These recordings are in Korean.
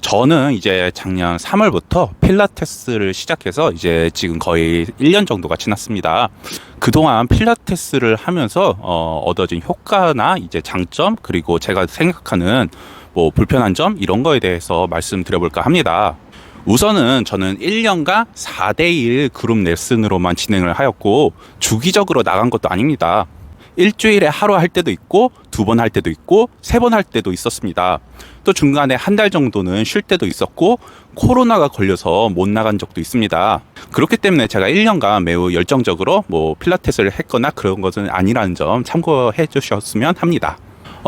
저는 이제 작년 3월부터 필라테스를 시작해서 이제 지금 거의 1년 정도가 지났습니다. 그동안 필라테스를 하면서 얻어진 효과나 이제 장점, 그리고 제가 생각하는 뭐 불편한 점 이런 거에 대해서 말씀드려볼까 합니다. 우선은 저는 1년간 4대1 그룹 레슨으로만 진행을 하였고 주기적으로 나간 것도 아닙니다. 일주일에 하루 할 때도 있고 2번 할 때도 있고 3번 할 때도 있었습니다. 또 중간에 한 달 정도는 쉴 때도 있었고 코로나가 걸려서 못 나간 적도 있습니다. 그렇기 때문에 제가 1년간 매우 열정적으로 뭐 필라테스를 했거나 그런 것은 아니라는 점 참고해 주셨으면 합니다.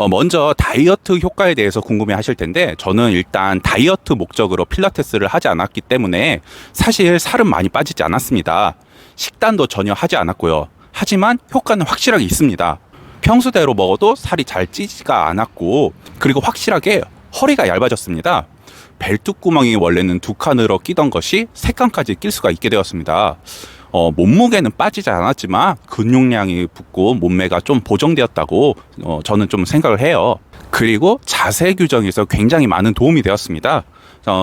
먼저 다이어트 효과에 대해서 궁금해 하실 텐데, 저는 일단 다이어트 목적으로 필라테스를 하지 않았기 때문에 사실 살은 많이 빠지지 않았습니다. 식단도 전혀 하지 않았고요. 하지만 효과는 확실하게 있습니다. 평소대로 먹어도 살이 잘 찌지가 않았고, 그리고 확실하게 허리가 얇아졌습니다. 벨트구멍이 원래는 2칸으로 끼던 것이 3칸까지 낄 수가 있게 되었습니다. 몸무게는 빠지지 않았지만 근육량이 붙고 몸매가 좀 보정되었다고 저는 좀 생각을 해요. 그리고 자세 규정에서 굉장히 많은 도움이 되었습니다.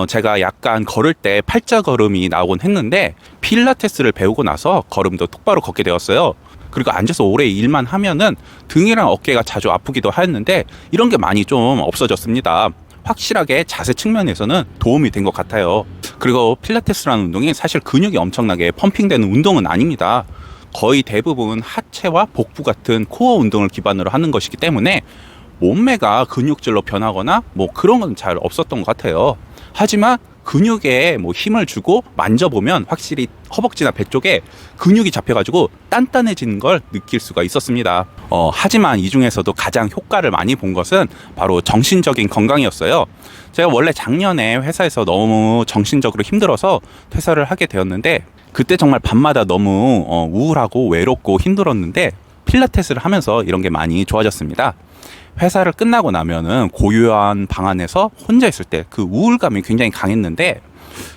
제가 약간 걸을 때 팔자 걸음이 나오곤 했는데 필라테스를 배우고 나서 걸음도 똑바로 걷게 되었어요. 그리고 앉아서 오래 일만 하면은 등이랑 어깨가 자주 아프기도 하였는데 이런 게 많이 좀 없어졌습니다. 확실하게 자세 측면에서는 도움이 된 것 같아요. 그리고 필라테스라는 운동이 사실 근육이 엄청나게 펌핑되는 운동은 아닙니다. 거의 대부분 하체와 복부 같은 코어 운동을 기반으로 하는 것이기 때문에 몸매가 근육질로 변하거나 뭐 그런 건 잘 없었던 것 같아요. 하지만 근육에 뭐 힘을 주고 만져보면 확실히 허벅지나 배 쪽에 근육이 잡혀가지고 단단해지는 걸 느낄 수가 있었습니다. 하지만 이 중에서도 가장 효과를 많이 본 것은 바로 정신적인 건강이었어요. 제가 원래 작년에 회사에서 너무 정신적으로 힘들어서 퇴사를 하게 되었는데, 그때 정말 밤마다 너무 우울하고 외롭고 힘들었는데 필라테스를 하면서 이런 게 많이 좋아졌습니다. 회사를 끝나고 나면은 고요한 방 안에서 혼자 있을 때 그 우울감이 굉장히 강했는데,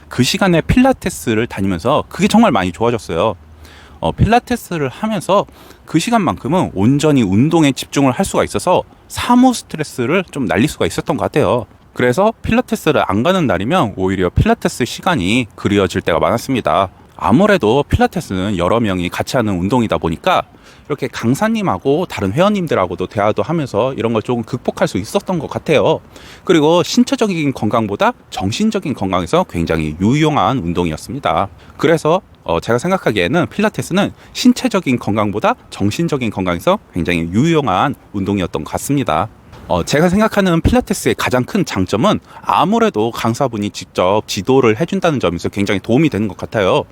그 시간에 필라테스를 다니면서 그게 정말 많이 좋아졌어요. 필라테스를 하면서 그 시간만큼은 온전히 운동에 집중을 할 수가 있어서 사무 스트레스를 좀 날릴 수가 있었던 것 같아요. 그래서 필라테스를 안 가는 날이면 오히려 필라테스 시간이 그리워질 때가 많았습니다. 아무래도 필라테스는 여러 명이 같이 하는 운동이다 보니까 이렇게 강사님하고 다른 회원님들하고도 대화도 하면서 이런 걸 조금 극복할 수 있었던 것 같아요. 그리고 신체적인 건강보다 정신적인 건강에서 굉장히 유용한 운동이었습니다. 그래서 제가 생각하기에는 필라테스는 신체적인 건강보다 정신적인 건강에서 굉장히 유용한 운동이었던 것 같습니다. 제가 생각하는 필라테스의 가장 큰 장점은 아무래도 강사분이 직접 지도를 해준다는 점에서 굉장히 도움이 되는 것 같아요.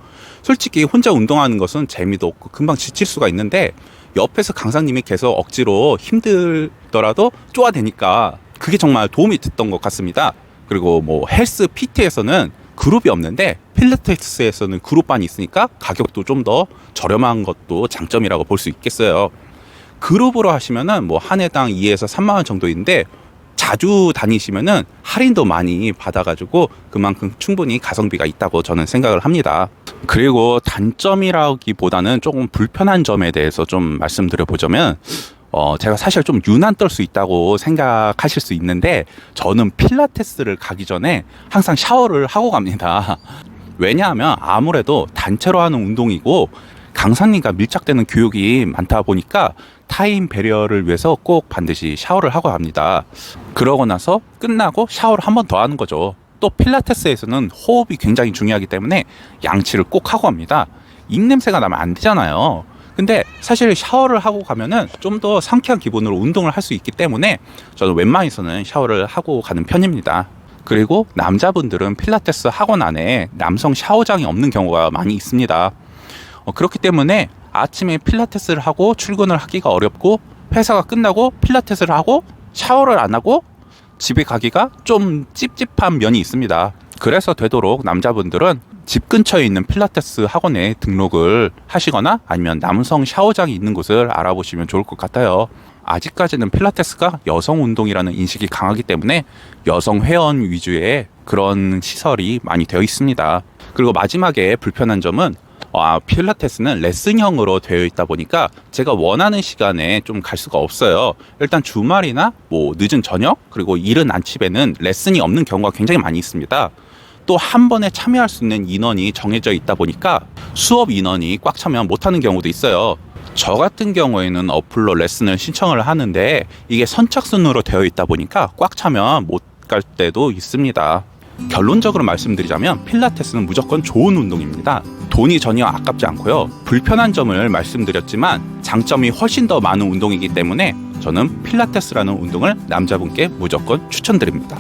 솔직히 혼자 운동하는 것은 재미도 없고 금방 지칠 수가 있는데, 옆에서 강사님이 계속 억지로 힘들더라도 쪼아대니까 그게 정말 도움이 됐던 것 같습니다. 그리고 뭐 헬스 PT에서는 그룹이 없는데 필라테스에서는 그룹반이 있으니까 가격도 좀 더 저렴한 것도 장점이라고 볼 수 있겠어요. 그룹으로 하시면은 뭐 한 해당 2에서 3만 원 정도인데, 자주 다니시면은 할인도 많이 받아가지고 그만큼 충분히 가성비가 있다고 저는 생각을 합니다. 그리고 단점이라기보다는 조금 불편한 점에 대해서 좀 말씀드려보자면, 제가 사실 좀 유난 떨 수 있다고 생각하실 수 있는데, 저는 필라테스를 가기 전에 항상 샤워를 하고 갑니다. 왜냐하면 아무래도 단체로 하는 운동이고 강사님과 밀착되는 교육이 많다 보니까 타인 배려를 위해서 꼭 반드시 샤워를 하고 합니다. 그러고 나서 끝나고 샤워를 한 번 더 하는 거죠. 또 필라테스에서는 호흡이 굉장히 중요하기 때문에 양치를 꼭 하고 합니다. 입냄새가 나면 안 되잖아요. 근데 사실 샤워를 하고 가면은 좀 더 상쾌한 기분으로 운동을 할 수 있기 때문에 저는 웬만해서는 샤워를 하고 가는 편입니다. 그리고 남자분들은 필라테스 학원 안에 남성 샤워장이 없는 경우가 많이 있습니다. 그렇기 때문에 아침에 필라테스를 하고 출근을 하기가 어렵고, 회사가 끝나고 필라테스를 하고 샤워를 안 하고 집에 가기가 좀 찝찝한 면이 있습니다. 그래서 되도록 남자분들은 집 근처에 있는 필라테스 학원에 등록을 하시거나 아니면 남성 샤워장이 있는 곳을 알아보시면 좋을 것 같아요. 아직까지는 필라테스가 여성 운동이라는 인식이 강하기 때문에 여성 회원 위주의 그런 시설이 많이 되어 있습니다. 그리고 마지막에 불편한 점은 필라테스는 레슨형으로 되어 있다 보니까 제가 원하는 시간에 좀 갈 수가 없어요. 일단 주말이나 뭐 늦은 저녁 그리고 이른 아침에는 레슨이 없는 경우가 굉장히 많이 있습니다. 또 한 번에 참여할 수 있는 인원이 정해져 있다 보니까 수업 인원이 꽉 차면 못하는 경우도 있어요. 저 같은 경우에는 어플로 레슨을 신청을 하는데 이게 선착순으로 되어 있다 보니까 꽉 차면 못 갈 때도 있습니다. 결론적으로 말씀드리자면 필라테스는 무조건 좋은 운동입니다. 돈이 전혀 아깝지 않고요. 불편한 점을 말씀드렸지만 장점이 훨씬 더 많은 운동이기 때문에 저는 필라테스라는 운동을 남자분께 무조건 추천드립니다.